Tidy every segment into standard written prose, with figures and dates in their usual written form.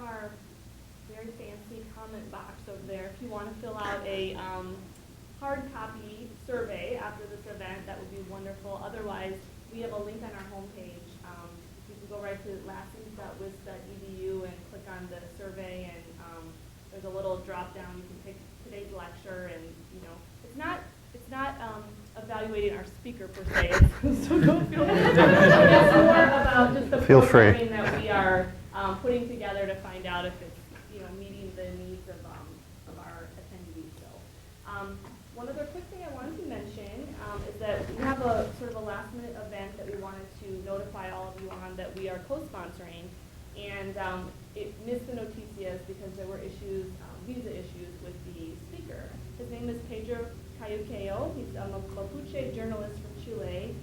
our very fancy comment box over there. If you want to fill out a hard copy survey after this event, that would be wonderful. Otherwise, we have a link on our homepage. You can go right to lassens.wis.edu and click on the survey, and there's a little drop down. You can pick today's lecture, and it's not evaluating our speaker per se. So don't feel bad. It's more about just the programming that we are putting together to find out if it's meeting the needs of our attendees. So one other quick thing I wanted to mention is that we have a sort of a last minute event that we wanted to notify all of you on that we are co-sponsoring, and it missed the noticias because there were issues, visa issues with the speaker. His name is Pedro Cayuqueo. He's a Mapuche journalist from Chile,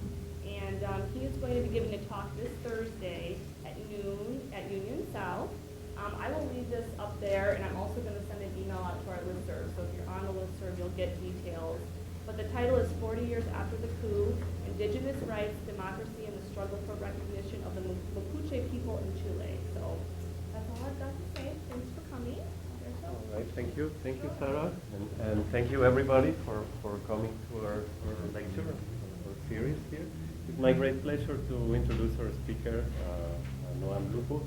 and he is going to be giving a talk this Thursday at noon at Union South. I will leave this up there, and I'm also going to send an email out to our listserv. So if you're on the listserv, you'll get details. But the title is 40 Years After the Coup, Indigenous Rights, Democracy, and the Struggle for Recognition of the Mapuche People in Chile. So that's all I've got to say. Thanks for coming. All right, thank you, Sarah, and thank you everybody for coming to our lecture, our series here. It's my great pleasure to introduce our speaker, Noam Lupu.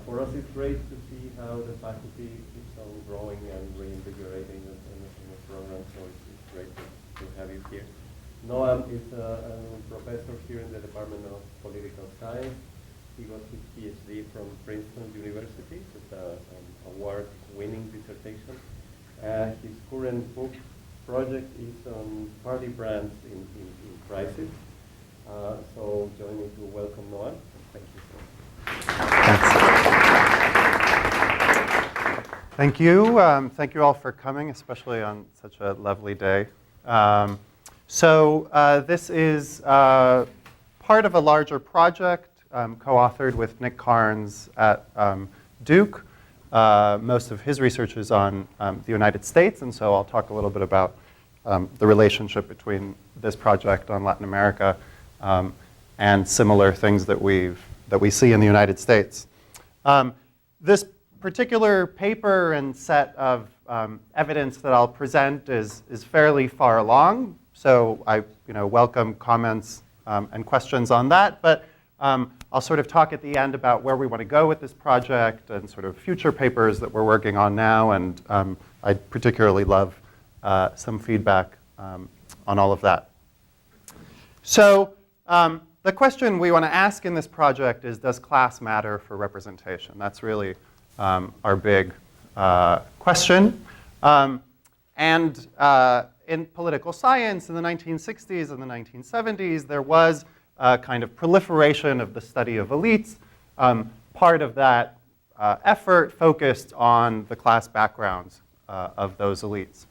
For us, it's great to see how the faculty keeps on growing and reinvigorating in the program, so it's great to have you here. Noam is a professor here in the Department of Political Science. He got his PhD from Princeton University with an award-winning dissertation. His current book project is on party brands in crisis. So join me to welcome Noam. Thank you so much. Thank you. Thank you all for coming, especially on such a lovely day. This is part of a larger project co-authored with Nick Carnes at Duke. Most of his research is on the United States, and so I'll talk a little bit about the relationship between this project on Latin America and similar things that we see in the United States. This particular paper and set of evidence that I'll present is fairly far along, so I welcome comments and questions on that, but I'll sort of talk at the end about where we want to go with this project and sort of future papers that we're working on now, and I'd particularly love some feedback on all of that. So the question we want to ask in this project is, does class matter for representation? That's really our big question. In political science in the 1960s and the 1970s, there was a kind of proliferation of the study of elites. Part of that effort focused on the class backgrounds of those elites.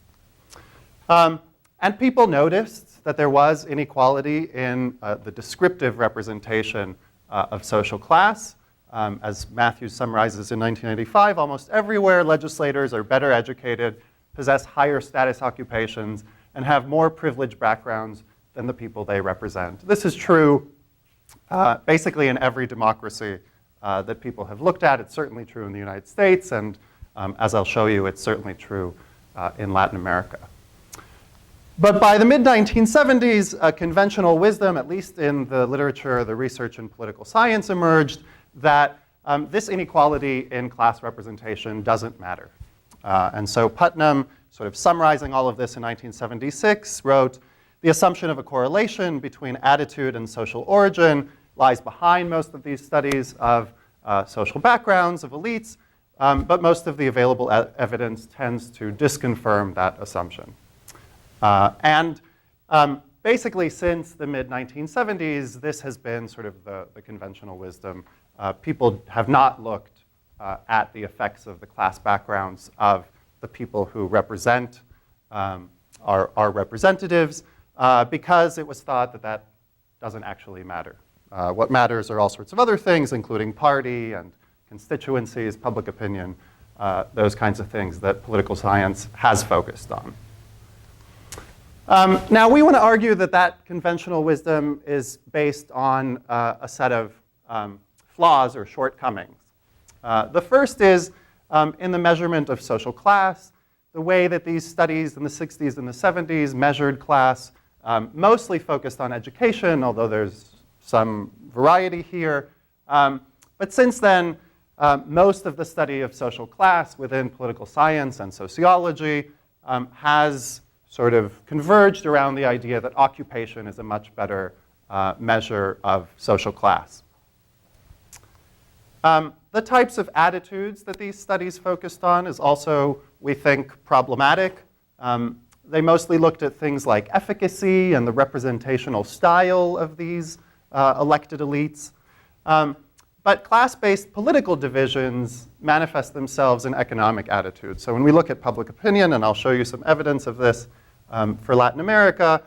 And people noticed that there was inequality in the descriptive representation of social class. As Matthews summarizes in 1985, almost everywhere legislators are better educated, possess higher status occupations, and have more privileged backgrounds than the people they represent. This is true basically in every democracy that people have looked at. It's certainly true in the United States, and as I'll show you, it's certainly true in Latin America. But by the mid-1970s, conventional wisdom, at least in the literature, the research in political science, emerged that this inequality in class representation doesn't matter. And so Putnam, sort of summarizing all of this in 1976, wrote, "The assumption of a correlation between attitude and social origin lies behind most of these studies of social backgrounds of elites, but most of the available evidence tends to disconfirm that assumption." Basically, since the mid-1970s, this has been sort of the conventional wisdom. People have not looked at the effects of the class backgrounds of the people who represent our representatives because it was thought that that doesn't actually matter. What matters are all sorts of other things, including party and constituencies, public opinion, those kinds of things that political science has focused on. Now, we want to argue that that conventional wisdom is based on a set of flaws or shortcomings. The first is in the measurement of social class. The way that these studies in the 60s and the 70s measured class mostly focused on education, although there's some variety here. But since then, most of the study of social class within political science and sociology has sort of converged around the idea that occupation is a much better measure of social class. The types of attitudes that these studies focused on is also, we think, problematic. They mostly looked at things like efficacy and the representational style of these elected elites. But class-based political divisions manifest themselves in economic attitudes. So when we look at public opinion, and I'll show you some evidence of this for Latin America,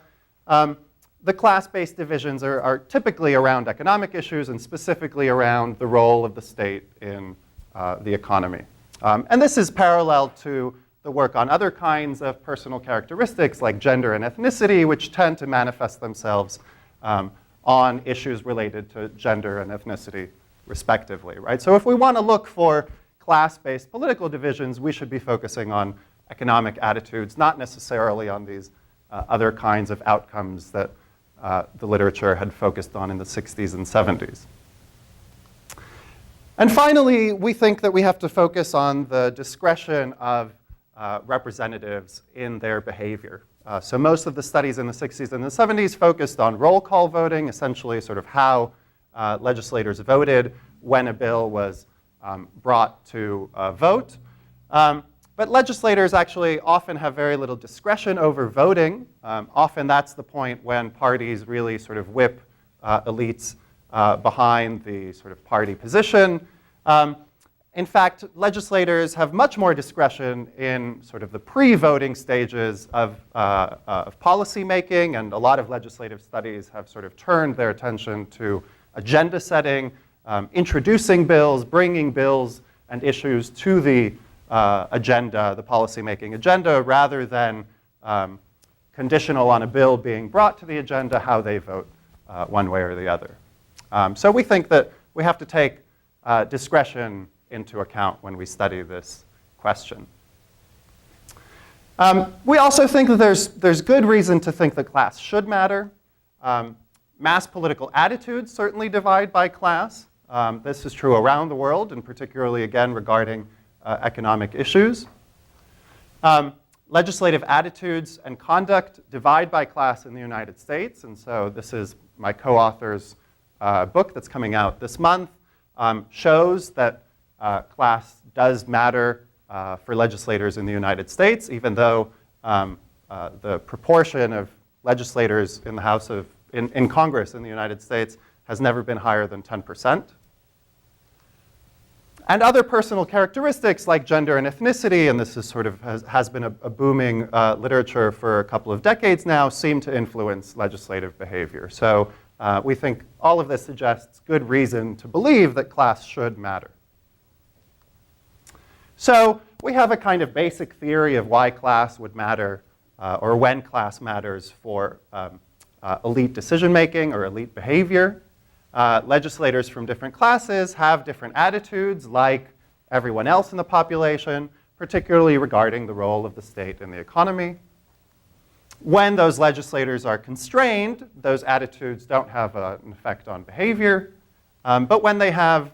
the class-based divisions are typically around economic issues and specifically around the role of the state in the economy. And this is parallel to the work on other kinds of personal characteristics like gender and ethnicity, which tend to manifest themselves on issues related to gender and ethnicity, respectively, right? So if we want to look for class-based political divisions, we should be focusing on economic attitudes, not necessarily on these other kinds of outcomes that the literature had focused on in the 60s and 70s. And finally, we think that we have to focus on the discretion of representatives in their behavior. So most of the studies in the 60s and the 70s focused on roll call voting, essentially sort of how legislators voted when a bill was brought to a vote. But legislators actually often have very little discretion over voting. Often that's the point when parties really sort of whip elites behind the sort of party position. In fact, legislators have much more discretion in sort of the pre-voting stages of policy making, and a lot of legislative studies have sort of turned their attention to agenda setting, introducing bills, bringing bills and issues to the agenda, the policy-making agenda, rather than conditional on a bill being brought to the agenda, how they vote one way or the other. So we think that we have to take discretion into account when we study this question. We also think that there's good reason to think that class should matter. Mass political attitudes certainly divide by class. This is true around the world, and particularly, again, regarding economic issues. Legislative attitudes and conduct divide by class in the United States, and so this is my co-author's book that's coming out this month, shows that class does matter for legislators in the United States, even though the proportion of legislators in the House of in Congress in the United States has never been higher than 10%. And other personal characteristics like gender and ethnicity, and this is sort of has been a booming literature for a couple of decades now, seem to influence legislative behavior. So we think all of this suggests good reason to believe that class should matter. So we have a kind of basic theory of why class would matter, or when class matters for elite decision-making or elite behavior. Legislators from different classes have different attitudes, like everyone else in the population, particularly regarding the role of the state in the economy. When those legislators are constrained, those attitudes don't have an effect on behavior. But when they have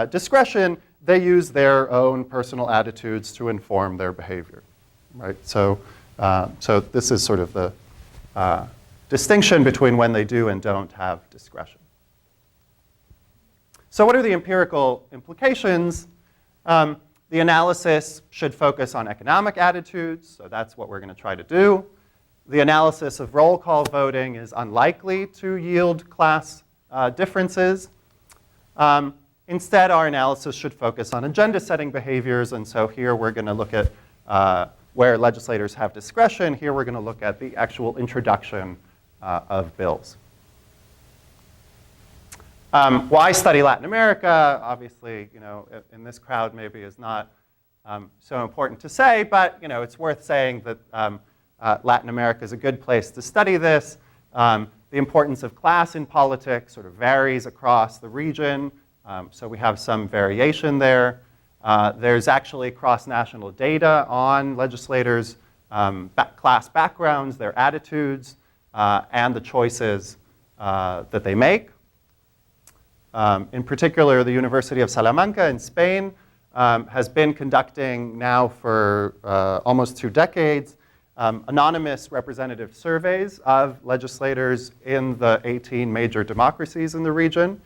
discretion, they use their own personal attitudes to inform their behavior. Right? So this is sort of the distinction between when they do and don't have discretion. So what are the empirical implications? The analysis should focus on economic attitudes, so that's what we're going to try to do. The analysis of roll call voting is unlikely to yield class differences. Instead, our analysis should focus on agenda-setting behaviors, and so here we're going to look at where legislators have discretion. Here we're going to look at the actual introduction of bills. Why study Latin America? Obviously, in this crowd maybe is not so important to say, but it's worth saying that Latin America is a good place to study this. The importance of class in politics sort of varies across the region. So we have some variation there. There's actually cross-national data on legislators' class backgrounds, their attitudes, and the choices that they make. In particular, the University of Salamanca in Spain has been conducting now for almost 2 decades anonymous representative surveys of legislators in the 18 major democracies in the region.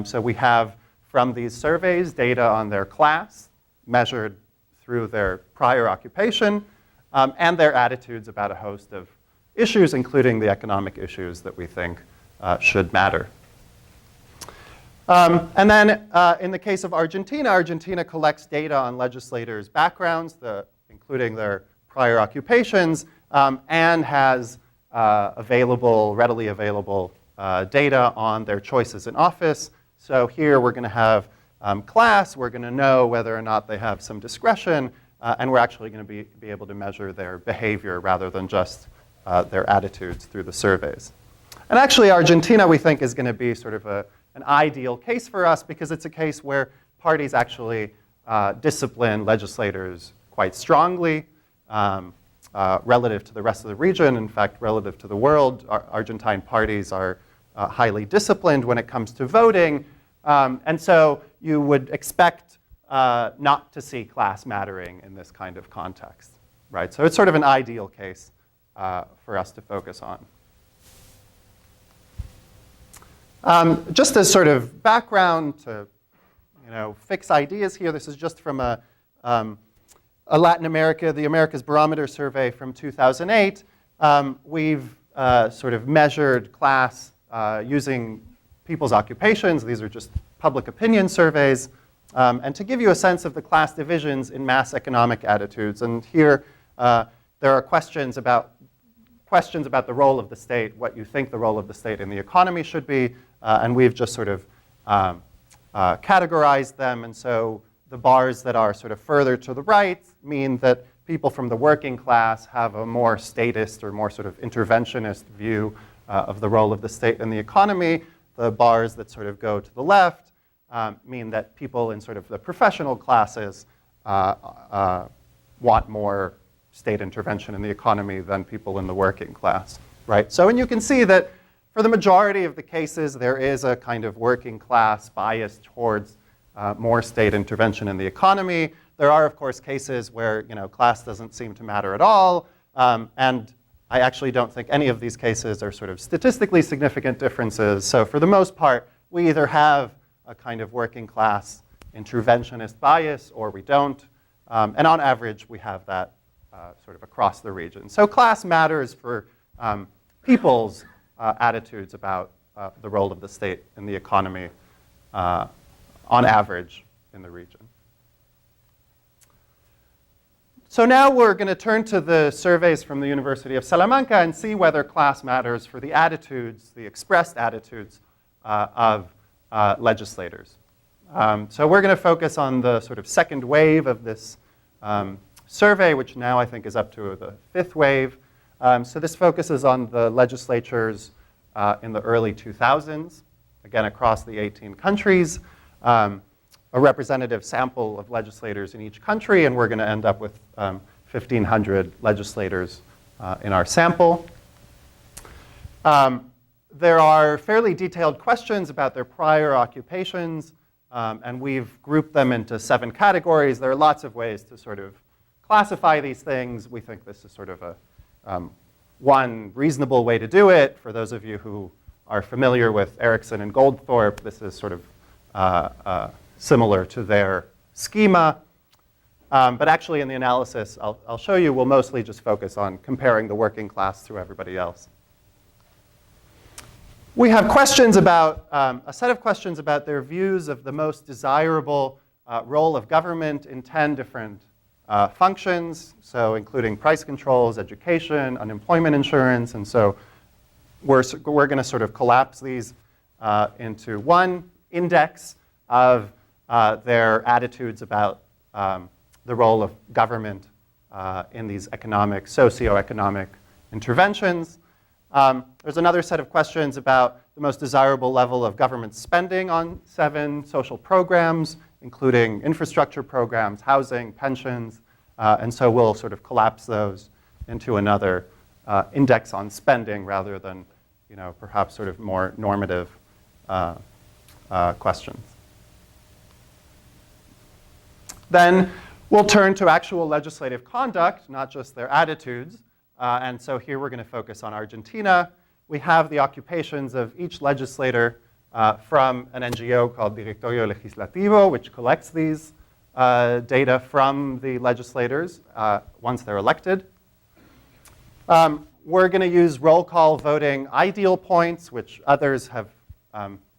So we have from these surveys data on their class measured through their prior occupation and their attitudes about a host of issues, including the economic issues that we think should matter. And then in the case of Argentina, Argentina collects data on legislators' backgrounds, including their prior occupations, and has readily available data on their choices in office. So here we're going to have class, we're going to know whether or not they have some discretion, and we're actually going to be able to measure their behavior rather than just their attitudes through the surveys. And actually Argentina, we think, is going to be sort of an ideal case for us because it's a case where parties actually discipline legislators quite strongly relative to the rest of the region. In fact, relative to the world, Argentine parties are highly disciplined when it comes to voting. And so you would expect not to see class mattering in this kind of context, right? So it's sort of an ideal case for us to focus on. Just as sort of background to, fix ideas here, this is just from a Latin America, the Americas Barometer survey from 2008. We've sort of measured class using people's occupations. These are just public opinion surveys. And to give you a sense of the class divisions in mass economic attitudes. And here there are questions about the role of the state, what you think the role of the state in the economy should be. And we've just sort of categorized them. And so the bars that are sort of further to the right mean that people from the working class have a more statist or more sort of interventionist view of the role of the state in the economy. The bars that sort of go to the left mean that people in sort of the professional classes want more state intervention in the economy than people in the working class, right? So, and you can see that for the majority of the cases, there is a kind of working class bias towards more state intervention in the economy. There are, of course, cases where class doesn't seem to matter at all, and I actually don't think any of these cases are sort of statistically significant differences. So for the most part, we either have a kind of working class interventionist bias or we don't, and on average, we have that sort of across the region. So class matters for people's attitudes about the role of the state in the economy on average in the region. So now we're going to turn to the surveys from the University of Salamanca and see whether class matters for the attitudes, the expressed attitudes of legislators. So we're going to focus on the sort of second wave of this survey, which now I think is up to the 5th wave. So this focuses on the legislatures in the early 2000s, again across the 18 countries, a representative sample of legislators in each country, and we're going to end up with 1,500 legislators in our sample. There are fairly detailed questions about their prior occupations, and we've grouped them into 7 categories. There are lots of ways to sort of classify these things. We think this is sort of a one reasonable way to do it. For those of you who are familiar with Erickson and Goldthorpe, this is sort of similar to their schema. But actually in the analysis, I'll show you, we'll mostly just focus on comparing the working class to everybody else. We have questions about, a set of questions about their views of the most desirable role of government in 10 different functions, so including price controls, education, unemployment insurance, and so we're going to sort of collapse these into one index of their attitudes about the role of government in these socioeconomic interventions. There's another set of questions about the the most desirable level of government spending on 7 social programs, including infrastructure programs, housing, pensions, and so we'll sort of collapse those into another index on spending rather than, perhaps sort of more normative questions. Then we'll turn to actual legislative conduct, not just their attitudes. And so here we're going to focus on Argentina. We have the occupations of each legislator from an NGO called Directorio Legislativo, which collects these data from the legislators once they're elected. We're going to use roll call voting ideal points, which others have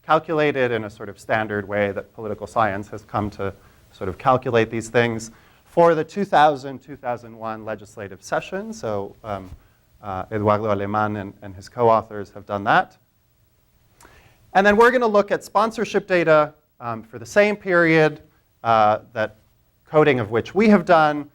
calculated in a sort of standard way that political science has come to sort of calculate these things for the 2000-2001 legislative session. So Eduardo Aleman and his co-authors have done that. And then we're going to look at sponsorship data for the same period, that coding of which we have done.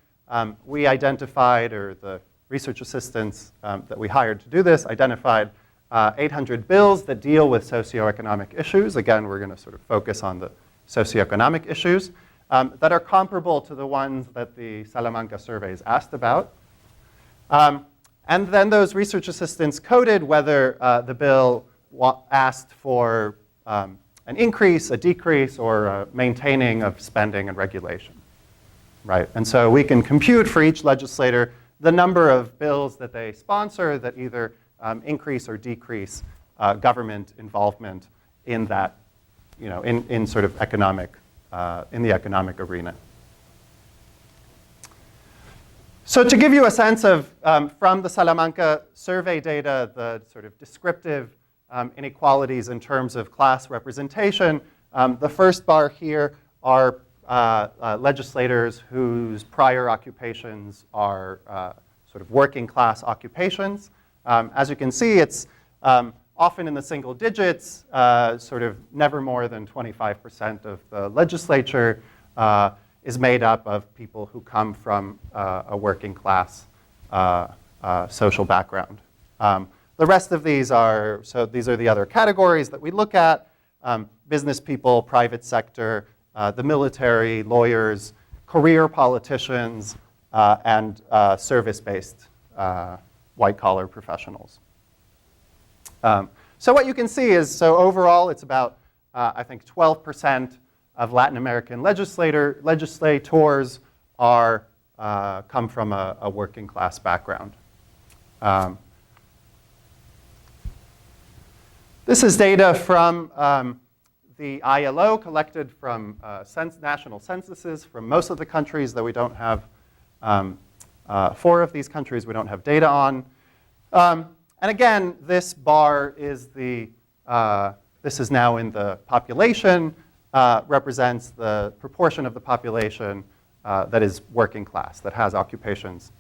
We identified, or the research assistants that we hired to do this, identified 800 bills that deal with socioeconomic issues. Again, we're going to sort of focus on the socioeconomic issues that are comparable to the ones that the Salamanca surveys asked about. And then those research assistants coded whether the bill asked for an increase, a decrease, or a maintaining of spending and regulation. Right? And so we can compute for each legislator the number of bills that they sponsor that either increase or decrease government involvement in that, in sort of economic, in the economic arena. So to give you a sense of, from the Salamanca survey data, the sort of descriptive inequalities in terms of class representation, the first bar here are legislators whose prior occupations are sort of working class occupations. As you can see, it's often in the single digits, sort of never more than 25% of the legislature is made up of people who come from a working class social background. The rest of these are, so these are the other categories that we look at: business people, private sector, the military, lawyers, career politicians, and service-based white-collar professionals. So what you can see is, so overall it's about, I think, 12% of Latin American legislators are, come from a working class background. This is data from the ILO collected from national censuses from most of the countries that we don't have, 4 of these countries we don't have data on. And again, this bar is the, this is now in the population, represents the proportion of the population that is working class, that has occupations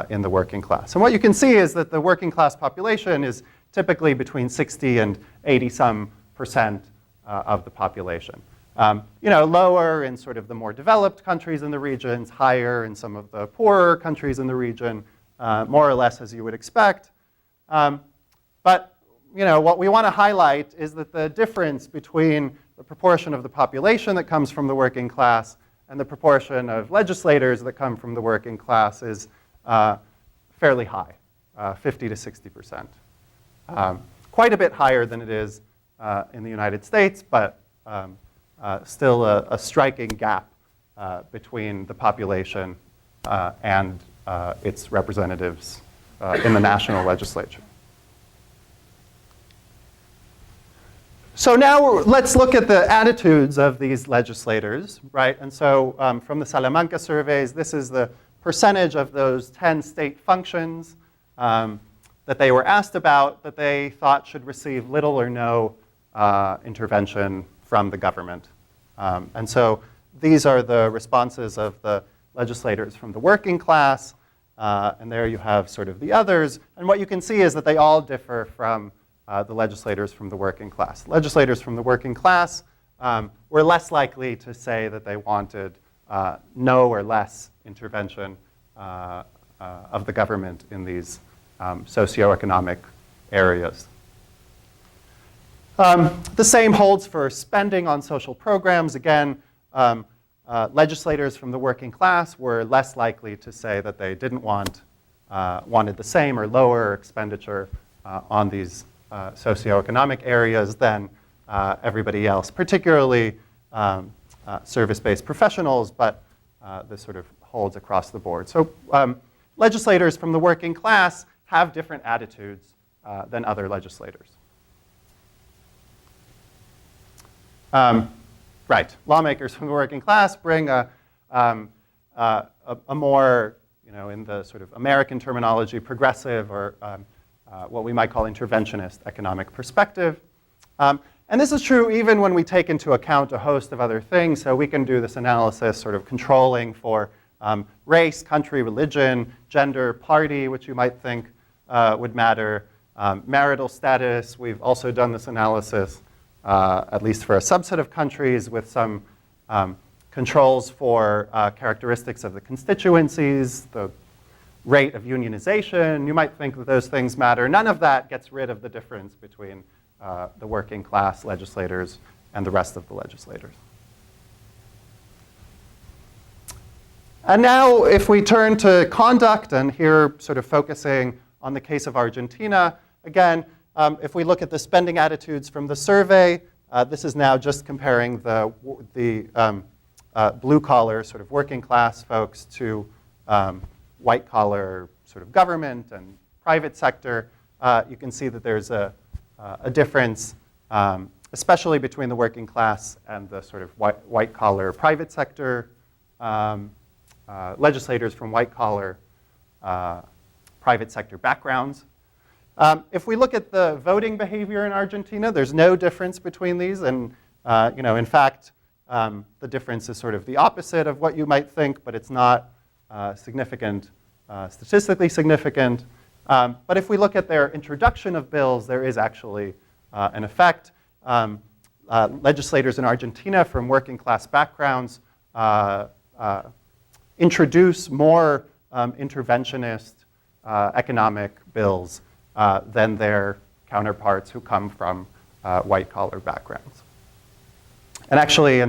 in the working class. And what you can see is that the working class population is typically between 60 and 80% of the population. Lower in sort of the more developed countries in the regions, higher in some of the poorer countries in the region, more or less as you would expect. But what we want to highlight is that the difference between the proportion of the population that comes from the working class and the proportion of legislators that come from the working class is fairly high, 50 to 60%. Quite a bit higher than it is in the United States, but still a striking gap between the population and its representatives in the national legislature. So now let's look at the attitudes of these legislators, right? And so from the Salamanca surveys, this is the percentage of those 10 state functions that they were asked about that they thought should receive little or no intervention from the government. And so these are the responses of the legislators from the working class, and there you have sort of the others. And what you can see is that they all differ from the legislators from the working class. Legislators from the working class were less likely to say that they wanted no or less intervention of the government in these socioeconomic areas. The same holds for spending on social programs. Again, legislators from the working class were less likely to say that they didn't wanted the same or lower expenditure on these socioeconomic areas than everybody else, particularly service-based professionals, but this sort of holds across the board. So legislators from the working class have different attitudes than other legislators. Right, lawmakers from the working class bring a more, in the sort of American terminology, progressive or what we might call interventionist economic perspective. And this is true even when we take into account a host of other things. So we can do this analysis sort of controlling for race, country, religion, gender, party, which you might think would matter, marital status. We've also done this analysis, at least for a subset of countries, with some controls for characteristics of the constituencies, the rate of unionization. You might think that those things matter. None of that gets rid of the difference between the working class legislators and the rest of the legislators. And now if we turn to conduct, and here sort of focusing on the case of Argentina, again, if we look at the spending attitudes from the survey, this is now just comparing the blue-collar sort of working class folks to white-collar sort of government and private sector. You can see that there's a difference, especially between the working class and the sort of white-collar private sector legislators from white-collar private sector backgrounds. If we look at the voting behavior in Argentina, there's no difference between these. And in fact, the difference is sort of the opposite of what you might think, but it's not significant, statistically significant. But if we look at their introduction of bills, there is actually an effect. Legislators in Argentina from working class backgrounds introduce more interventionist economic bills than their counterparts who come from white-collar backgrounds. And actually,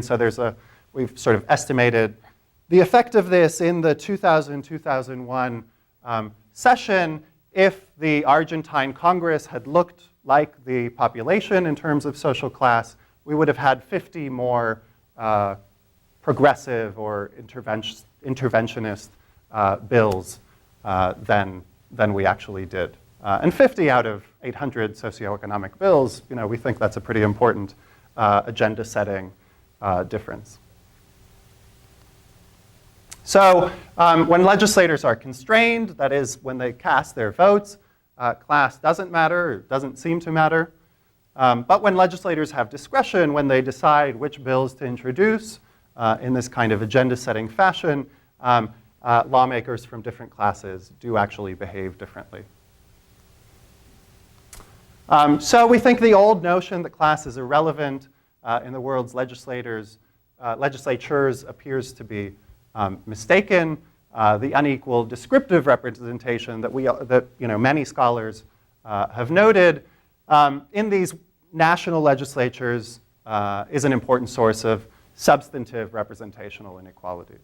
we've sort of estimated the effect of this in the 2000-2001 session. If the Argentine Congress had looked like the population in terms of social class, we would have had 50 more progressive or interventionist bills than we actually did. And 50 out of 800 socioeconomic bills, we think that's a pretty important agenda-setting difference. So when legislators are constrained, that is, when they cast their votes, class doesn't matter, or doesn't seem to matter. But when legislators have discretion, when they decide which bills to introduce in this kind of agenda-setting fashion, lawmakers from different classes do actually behave differently. So we think the old notion that class is irrelevant in the world's legislatures appears to be mistaken. The unequal descriptive representation that many scholars have noted in these national legislatures is an important source of substantive representational inequalities.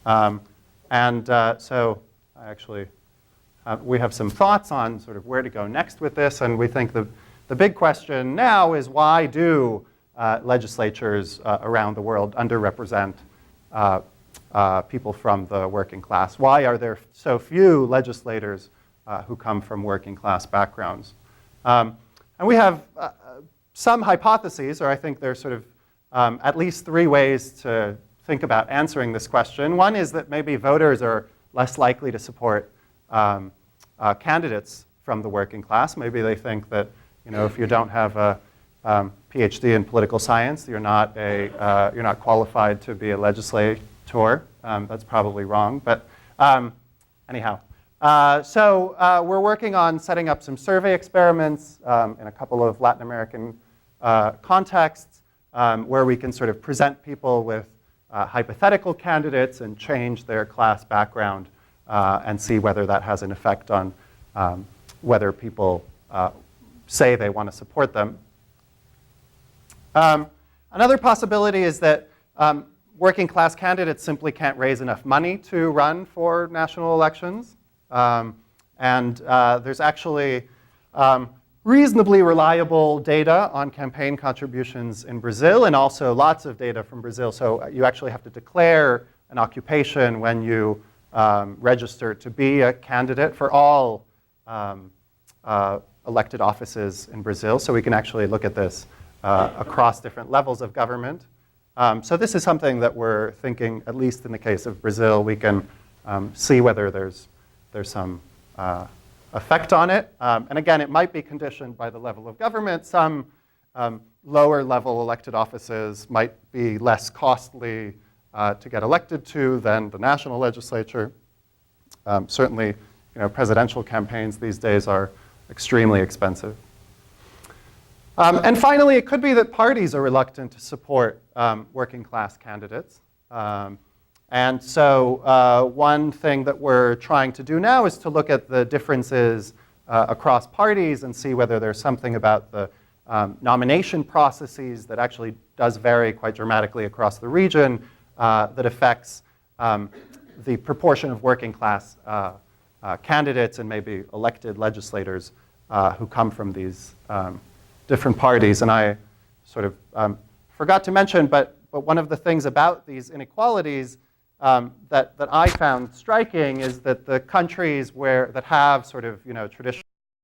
So actually, we have some thoughts on sort of where to go next with this, and we think the big question now is, why do legislatures around the world underrepresent people from the working class? Why are there so few legislators who come from working class backgrounds? And we have some hypotheses, or I think there's sort of at least three ways to think about answering this question. One is that maybe voters are less likely to support candidates from the working class. Maybe they think that if you don't have a PhD in political science, you're not qualified to be a legislator. That's probably wrong, but anyhow. So we're working on setting up some survey experiments in a couple of Latin American contexts where we can sort of present people with hypothetical candidates and change their class background and see whether that has an effect on whether people say they want to support them. Another possibility is that working class candidates simply can't raise enough money to run for national elections. There's actually reasonably reliable data on campaign contributions in Brazil, and also lots of data from Brazil. So you actually have to declare an occupation when you register to be a candidate for all elected offices in Brazil. So we can actually look at this across different levels of government. So this is something that we're thinking, at least in the case of Brazil, we can see whether there's some effect on it. And again, it might be conditioned by the level of government. Some lower level elected offices might be less costly to get elected to than the national legislature. Certainly, presidential campaigns these days are extremely expensive. And finally, it could be that parties are reluctant to support working class candidates. And so one thing that we're trying to do now is to look at the differences across parties and see whether there's something about the nomination processes that actually does vary quite dramatically across the region that affects the proportion of working class candidates and maybe elected legislators who come from these different parties. And I sort of forgot to mention, but one of the things about these inequalities that I found striking is that the countries that have sort of traditional